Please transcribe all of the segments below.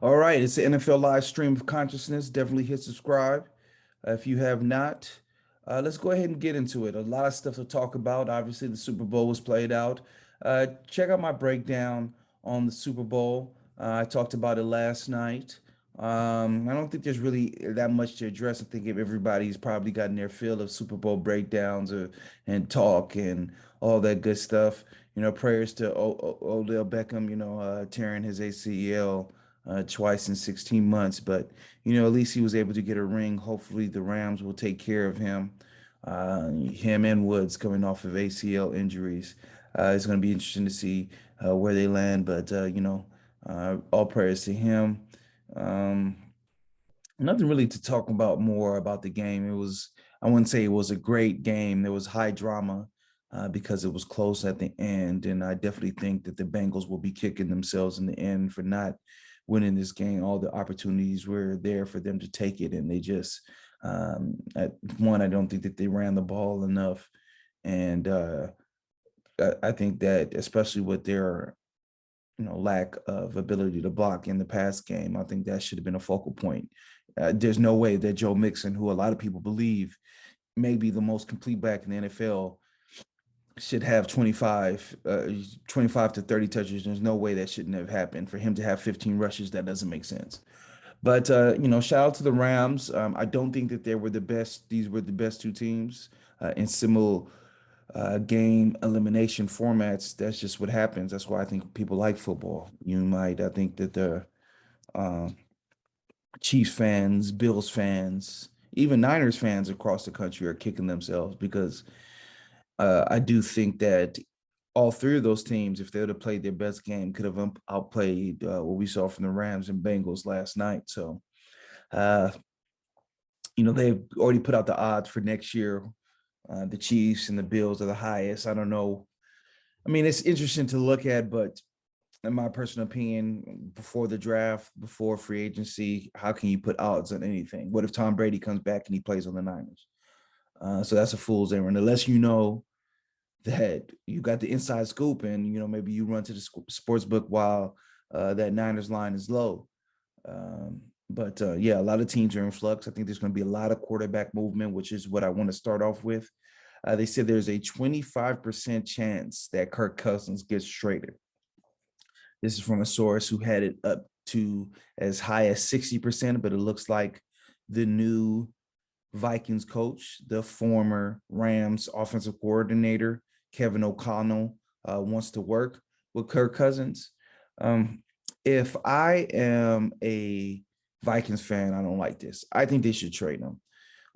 All right, it's the NFL live stream of consciousness. Definitely hit subscribe if you have not. Let's go ahead and get into it. A lot of stuff to talk about. Obviously, the Super Bowl was played out. Check out my breakdown on the Super Bowl. I talked about it last night. I don't think there's really that much to address. I think if everybody's probably gotten their fill of Super Bowl breakdowns and talk and all that good stuff. Prayers to Odell Beckham, tearing his ACL twice in 16 months. But, at least he was able to get a ring. Hopefully, the Rams will take care of him. Him and Woods coming off of ACL injuries. It's going to be interesting to see where they land. But, all prayers to him. Um, Nothing really to talk about more about the game. I wouldn't say it was a great game. There was high drama because it was close at the end. And I definitely think that the Bengals will be kicking themselves in the end for not winning this game. All the opportunities were there for them to take it. And they just, at one, I don't think that they ran the ball enough. And I think that especially with their lack of ability to block in the pass game. I think that should have been a focal point. There's no way that Joe Mixon, who a lot of people believe may be the most complete back in the NFL, should have 25 to 30 touches. There's no way that shouldn't have happened. For him to have 15 rushes, that doesn't make sense. But shout out to the Rams. I don't think that they were the best. These were the best two teams in similar game elimination formats. That's just what happens. That's why I think people like football. I think that the uh, Chiefs fans, Bills fans, even Niners fans across the country are kicking themselves because I do think that all three of those teams, if they would have played their best game, could have outplayed what we saw from the Rams and Bengals last night. So, uh, they've already put out the odds for next year. The Chiefs and the Bills are the highest. I don't know. I mean, it's interesting to look at, but in my personal opinion, before the draft, before free agency, how can you put odds on anything? What if Tom Brady comes back and he plays on the Niners? So that's a fool's errand. Unless you know that you got the inside scoop and, maybe you run to the sports book while that Niners line is low. But yeah, a lot of teams are in flux. I think there's going to be a lot of quarterback movement, which is what I want to start off with. They said there's a 25% chance that Kirk Cousins gets traded. This is from a source who had it up to as high as 60%, but it looks like the new Vikings coach, the former Rams offensive coordinator, Kevin O'Connell, wants to work with Kirk Cousins. If I am a Vikings fan, I don't like this. I think they should trade him.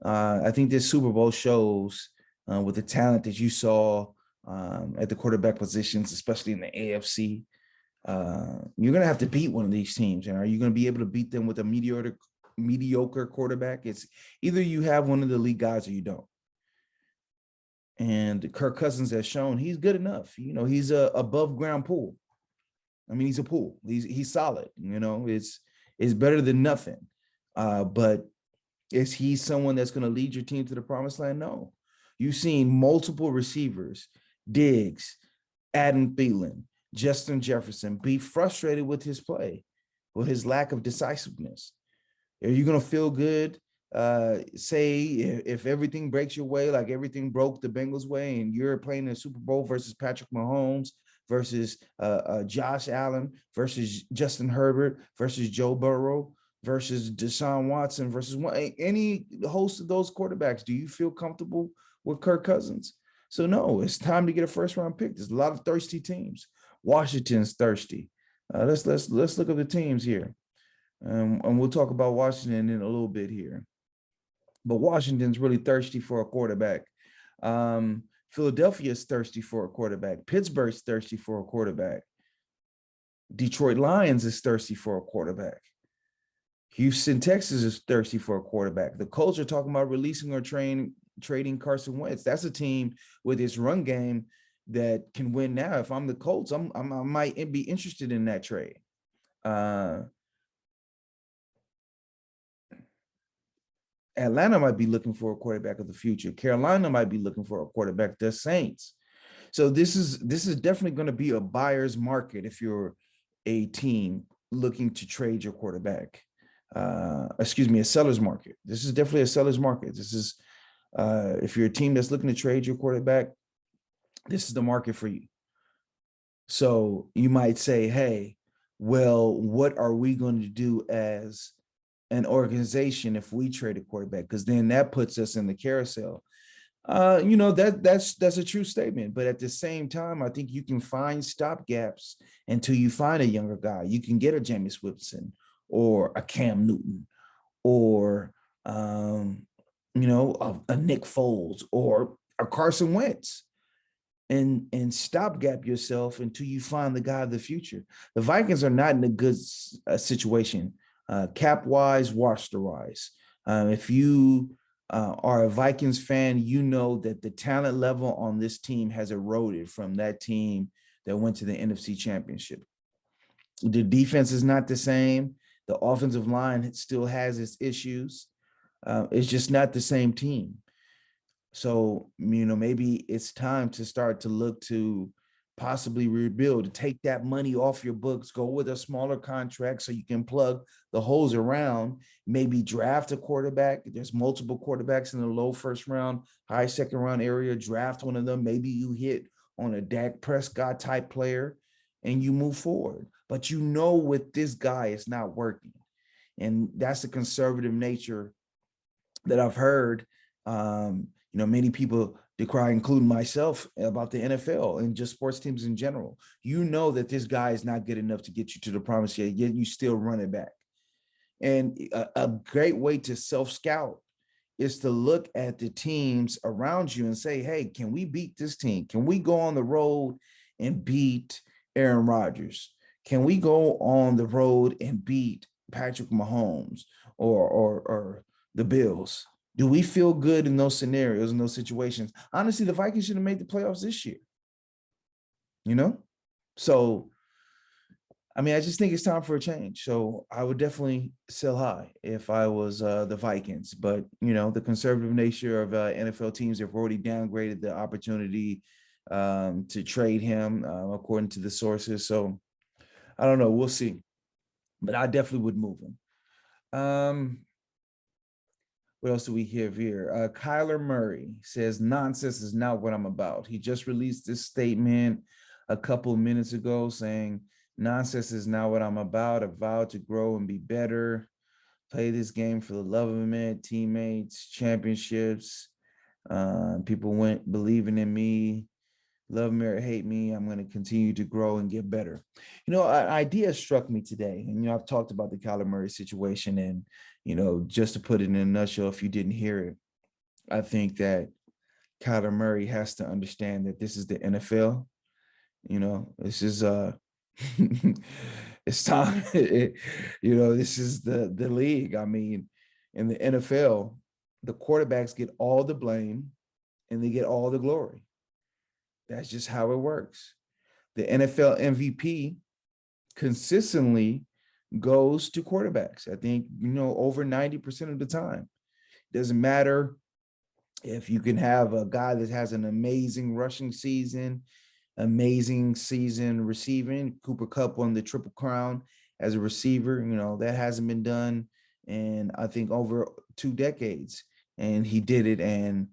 I think this Super Bowl shows with the talent that you saw at the quarterback positions, especially in the AFC, you're going to have to beat one of these teams. And are you going to be able to beat them with a mediocre quarterback? It's either you have one of the league guys or you don't. And Kirk Cousins has shown he's good enough. He's a above ground pool. I mean, he's a pool. He's solid. It's better than nothing. But is he someone that's going to lead your team to the promised land? No. You've seen multiple receivers, Diggs, Adam Thielen, Justin Jefferson, be frustrated with his play, with his lack of decisiveness. Are you going to feel good? Say if everything breaks your way, like everything broke the Bengals way, and you're playing in the Super Bowl versus Patrick Mahomes, versus Josh Allen, versus Justin Herbert, versus Joe Burrow, versus Deshaun Watson, versus any host of those quarterbacks, do you feel comfortable with Kirk Cousins? So no, it's time to get a first round pick. There's a lot of thirsty teams. Washington's thirsty. Let's look at the teams here, and we'll talk about Washington in a little bit here. But Washington's really thirsty for a quarterback. Philadelphia is thirsty for a quarterback. Pittsburgh's thirsty for a quarterback. Detroit Lions is thirsty for a quarterback. Houston, Texas is thirsty for a quarterback. The Colts are talking about releasing or trading Carson Wentz. That's a team with its run game that can win now. If I'm the Colts, I might be interested in that trade. Atlanta might be looking for a quarterback of the future. Carolina might be looking for a quarterback. The Saints. So this is definitely going to be a buyer's market if you're a team looking to trade your quarterback. Excuse me, a seller's market. This is definitely a seller's market. This is if you're a team that's looking to trade your quarterback, this is the market for you. So you might say, hey, well, what are we going to do as an organization if we trade a quarterback? Because then that puts us in the carousel. That's a true statement. But at the same time, I think you can find stopgaps until you find a younger guy. You can get a Jameis Winston or a Cam Newton or a Nick Foles or a Carson Wentz and stopgap yourself until you find the guy of the future. The Vikings are not in a good situation, cap wise, roster wise. If you are a Vikings fan, you know that the talent level on this team has eroded from that team that went to the NFC Championship. The defense is not the same. The offensive line still has its issues. It's just not the same team. So, maybe it's time to start to look to possibly rebuild, to take that money off your books, go with a smaller contract so you can plug the holes around, maybe draft a quarterback. There's multiple quarterbacks in the low first round, high second round area, draft one of them. Maybe you hit on a Dak Prescott type player and you move forward. But with this guy, it's not working. And that's the conservative nature that I've heard. Many people decry, including myself, about the NFL and just sports teams in general. That this guy is not good enough to get you to the promised land, yet you still run it back. And a great way to self-scout is to look at the teams around you and say, hey, can we beat this team? Can we go on the road and beat Aaron Rodgers? Can we go on the road and beat Patrick Mahomes or the Bills? Do we feel good in those scenarios, in those situations? Honestly, the Vikings should have made the playoffs this year. So, I just think it's time for a change. So I would definitely sell high if I was the Vikings. But, the conservative nature of NFL teams have already downgraded the opportunity to trade him, according to the sources. So I don't know. We'll see. But I definitely would move him. What else do we have here? Kyler Murray says, nonsense is not what I'm about. He just released this statement a couple of minutes ago saying, nonsense is not what I'm about. I vow to grow and be better. Play this game for the love of it, teammates, championships. People went believing in me. Love me or hate me, I'm going to continue to grow and get better. An idea struck me today. And, I've talked about the Kyler Murray situation. And, just to put it in a nutshell, if you didn't hear it, I think that Kyler Murray has to understand that this is the NFL. This is it's time. This is the league. In the NFL, the quarterbacks get all the blame and they get all the glory. That's just how it works. The NFL MVP consistently goes to quarterbacks. I think, over 90% of the time. Doesn't matter if you can have a guy that has an amazing rushing season, amazing season receiving. Cooper Kupp won the Triple Crown as a receiver. That hasn't been done in, I think, over 2 decades. And he did it. And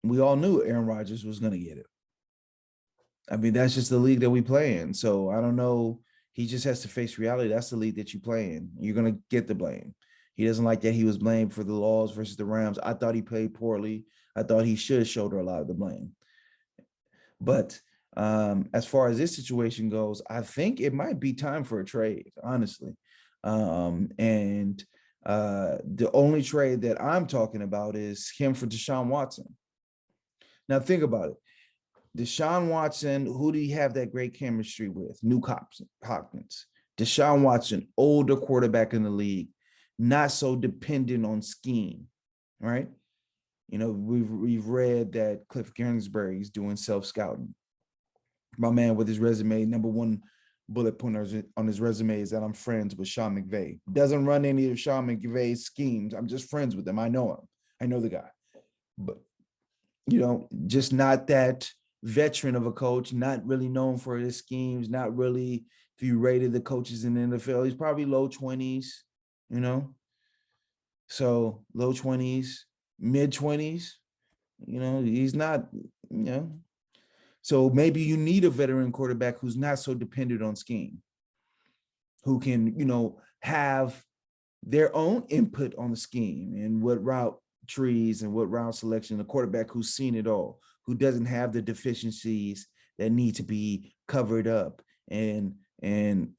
we all knew Aaron Rodgers was going to get it. That's just the league that we play in. So I don't know. He just has to face reality. That's the league that you play in. You're going to get the blame. He doesn't like that he was blamed for the laws versus the Rams. I thought he played poorly. I thought he should shoulder a lot of the blame. But as far as this situation goes, I think it might be time for a trade, honestly. And the only trade that I'm talking about is him for Deshaun Watson. Now, think about it. Deshaun Watson, who do you have that great chemistry with? Nuke Hopkins. Deshaun Watson, older quarterback in the league, not so dependent on scheme, right? We've read that Cliff Kingsbury is doing self-scouting. My man with his resume, number one bullet point on his resume is that I'm friends with Sean McVay. Doesn't run any of Sean McVay's schemes. I'm just friends with him. I know him. I know the guy. But just not that veteran of a coach, not really known for his schemes, not really If you rated the coaches in the NFL, he's probably low 20s, you know. So low 20s, mid 20s, he's not, you know. So maybe you need a veteran quarterback who's not so dependent on scheme, who can, have their own input on the scheme and what route trees and what route selection, a quarterback who's seen it all, who doesn't have the deficiencies that need to be covered up and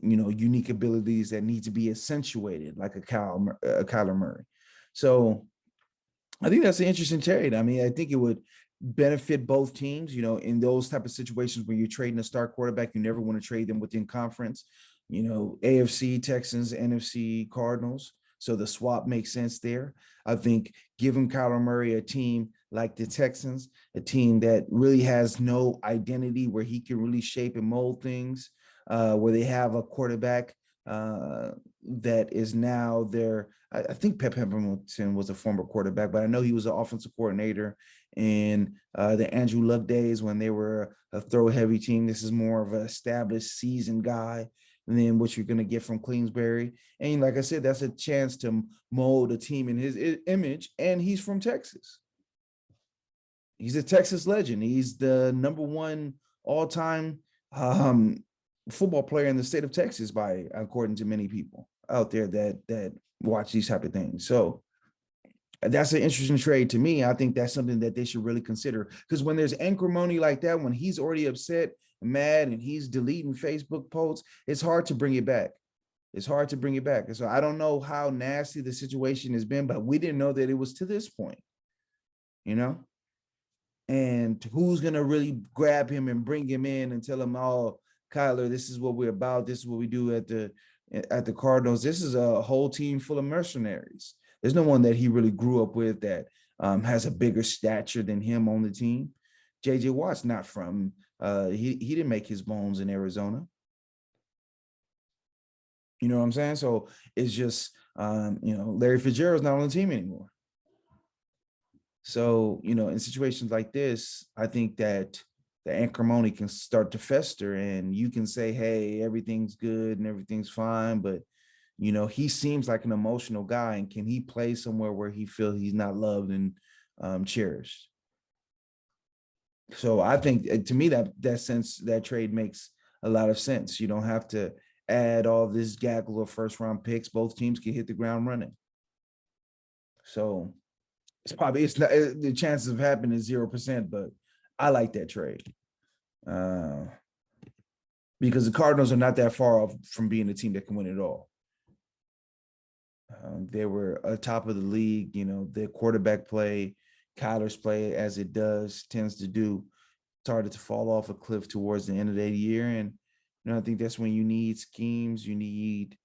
unique abilities that need to be accentuated, like a Kyler Murray. So I think that's an interesting trade. I mean, I think it would benefit both teams, in those type of situations where you're trading a star quarterback, you never want to trade them within conference, AFC Texans, NFC Cardinals. So the swap makes sense there. I think giving Kyler Murray a team like the Texans, a team that really has no identity, where he can really shape and mold things, where they have a quarterback that is now their, I think Pep Hamilton was a former quarterback, but I know he was an offensive coordinator in the Andrew Luck days when they were a throw heavy team. This is more of an established seasoned guy than what you're going to get from Kingsbury. And like I said, that's a chance to mold a team in his image. And he's from Texas. He's a Texas legend. He's the number one all-time football player in the state of Texas, according to many people out there that watch these type of things. So that's an interesting trade to me. I think that's something that they should really consider, because when there's acrimony like that, when he's already upset, mad, and he's deleting Facebook posts, it's hard to bring it back. It's hard to bring it back. And so I don't know how nasty the situation has been, but we didn't know that it was to this point, and who's going to really grab him and bring him in and tell him, oh, Kyler, this is what we're about. This is what we do at the Cardinals. This is a whole team full of mercenaries. There's no one that he really grew up with that has a bigger stature than him on the team. J.J. Watt's not from, he didn't make his bones in Arizona. You know what I'm saying? So it's just, Larry Fitzgerald's not on the team anymore. So, in situations like this, I think that the acrimony can start to fester, and you can say, hey, everything's good and everything's fine, but he seems like an emotional guy, and can he play somewhere where he feels he's not loved and cherished? So I think, to me, that trade makes a lot of sense. You don't have to add all this gaggle of first-round picks. Both teams can hit the ground running. So it's not, the chances of happening is 0%, but I like that trade because the Cardinals are not that far off from being a team that can win it all. They were atop of the league. Their quarterback play, Kyler's play, as it tends to do, started to fall off a cliff towards the end of that year. And, I think that's when you need schemes, you need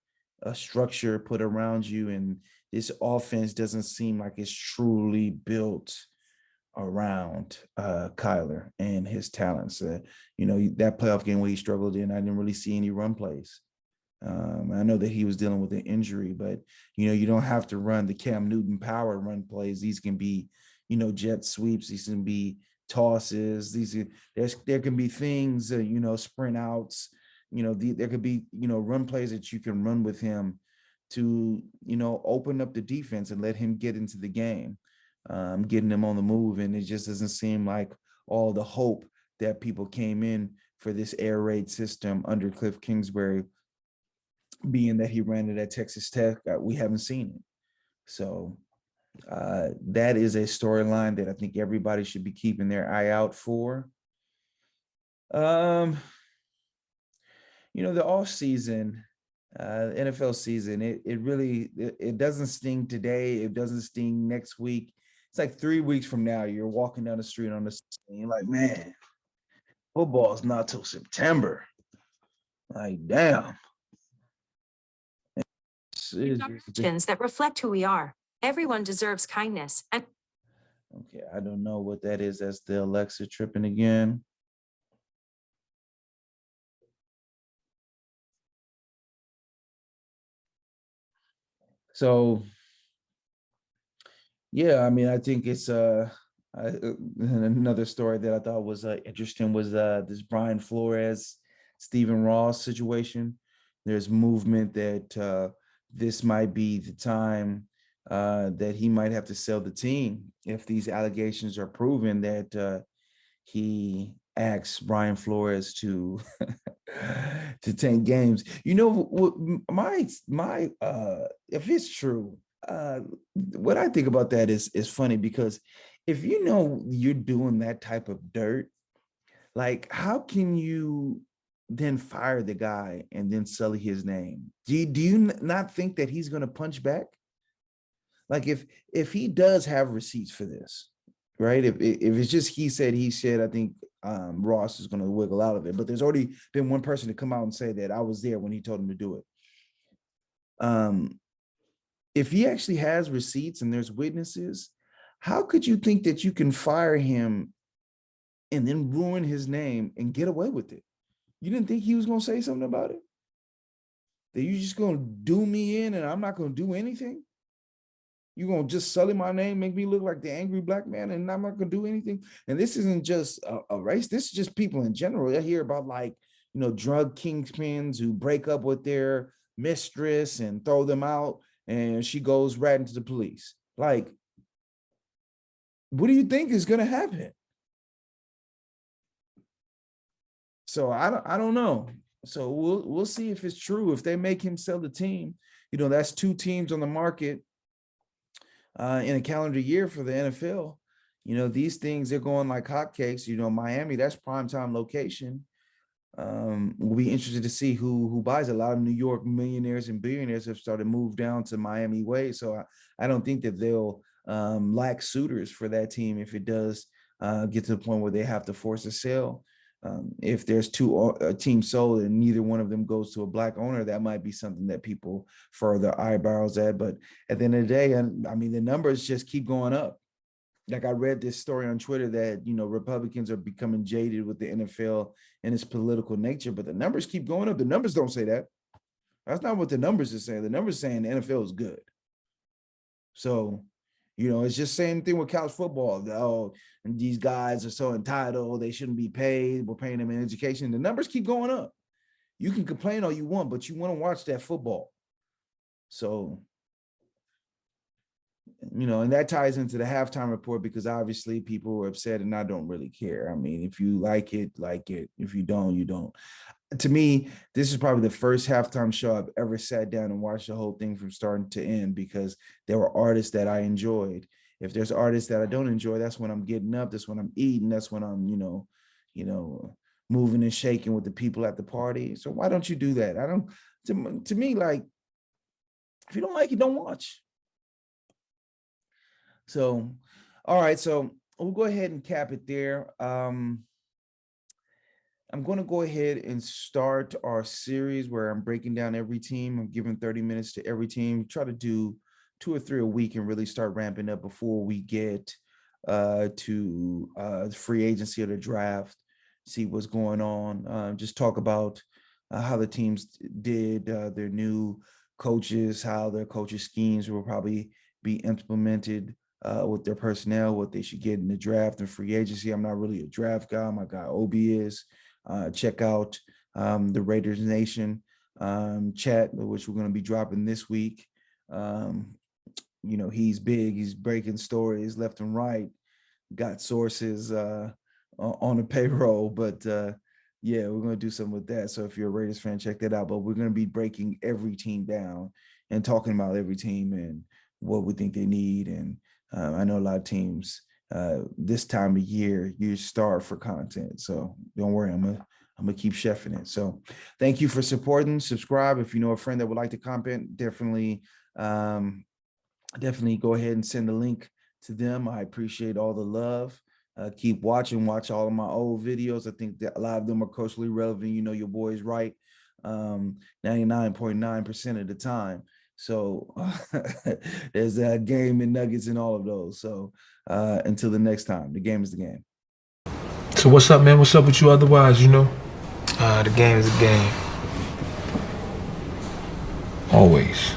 a structure put around you. And this offense doesn't seem like it's truly built around Kyler and his talents. That playoff game where he struggled in, I didn't really see any run plays. I know that he was dealing with an injury, but you don't have to run the Cam Newton power run plays. These can be, jet sweeps. These can be tosses. There can be things, sprint outs. There could be, run plays that you can run with him to, open up the defense and let him get into the game, getting him on the move. And it just doesn't seem like all the hope that people came in for this air raid system under Cliff Kingsbury, being that he ran it at Texas Tech. We haven't seen it. So that is a storyline that I think everybody should be keeping their eye out for. The off season, NFL season, it really doesn't sting today. It doesn't sting next week. It's like 3 weeks from now, you're walking down the street on the, and you're like, man, football's not till September. Like, damn. Questions that reflect who we are. Everyone deserves kindness. Okay, I don't know what that is. That's the Alexa tripping again. So, yeah, I mean, I think it's another story that I thought was interesting was this Brian Flores, Stephen Ross situation. There's movement that this might be the time that he might have to sell the team if these allegations are proven that he asked Brian Flores to to tank games. You know what my if it's true, what I think about that is funny because if you know you're doing that type of dirt, like how can you then fire the guy and then sully his name? Do you not think that he's going to punch back? Like if he does have receipts for this, right? If it's just he said, I think Ross is going to wiggle out of it. But there's already been one person to come out and say that I was there when he told him to do it. If he actually has receipts and there's witnesses, how could you think that you can fire him and then ruin his name and get away with it? You didn't think he was going to say something about it? That you just going to do me in and I'm not going to do anything? You're going to just sully my name, make me look like the angry black man, and I'm not going to do anything? And this isn't just a race. This is just people in general. I hear about drug kingpins who break up with their mistress and throw them out, and she goes right into the police. Like, what do you think is going to happen? So I don't know. So we'll see if it's true. If they make him sell the team, that's two teams on the market in a calendar year for the NFL. These things are going like hotcakes. Miami, that's primetime location. We'll be interested to see who buys. A lot of New York millionaires and billionaires have started to move down to Miami way. So I don't think that they'll lack suitors for that team if it does get to the point where they have to force a sale. If there's two teams sold and neither one of them goes to a black owner, that might be something that people furrow their eyebrows at. But at the end of the day, the numbers just keep going up. Like I read this story on Twitter that, Republicans are becoming jaded with the NFL and its political nature, but the numbers keep going up. The numbers don't say that. That's not what the numbers are saying. The numbers are saying the NFL is good. So, it's just same thing with college football. Oh, and these guys are so entitled. They shouldn't be paid. We're paying them in education. The numbers keep going up. You can complain all you want, but you want to watch that football. So, and that ties into the halftime report because obviously people were upset and I don't really care. If you like it, like it. If you don't, you don't. To me, this is probably the first halftime show I've ever sat down and watched the whole thing from starting to end because there were artists that I enjoyed. If there's artists that I don't enjoy, that's when I'm getting up. That's when I'm eating. That's when I'm, moving and shaking with the people at the party. So why don't you do that? To me, like, if you don't like it, don't watch. So, all right. So we'll go ahead and cap it there. I'm going to go ahead and start our series where I'm breaking down every team. I'm giving 30 minutes to every team. Try to do 2 or 3 a week and really start ramping up before we get to free agency or the draft, see what's going on. Just talk about how the teams did, their new coaches, how their coaches' schemes will probably be implemented with their personnel, what they should get in the draft and free agency. I'm not really a draft guy. My guy Obi is. Check out the Raiders Nation chat, which we're going to be dropping this week. He's big. He's breaking stories left and right. Got sources on the payroll, but yeah, we're going to do something with that. So if you're a Raiders fan, check that out. But we're going to be breaking every team down and talking about every team and what we think they need. And I know a lot of teams this time of year, you starve for content. So don't worry, I'm gonna keep chefing it. So thank you for supporting. Subscribe if you know a friend that would like to comment. Definitely go ahead and send the link to them. I appreciate all the love. Keep watching. Watch all of my old videos. I think that a lot of them are culturally relevant. Your boy's right 99.9% of the time. So there's a game and nuggets in all of those. So until the next time, the game is the game. So what's up, man? What's up with you otherwise, The game is a game. Always.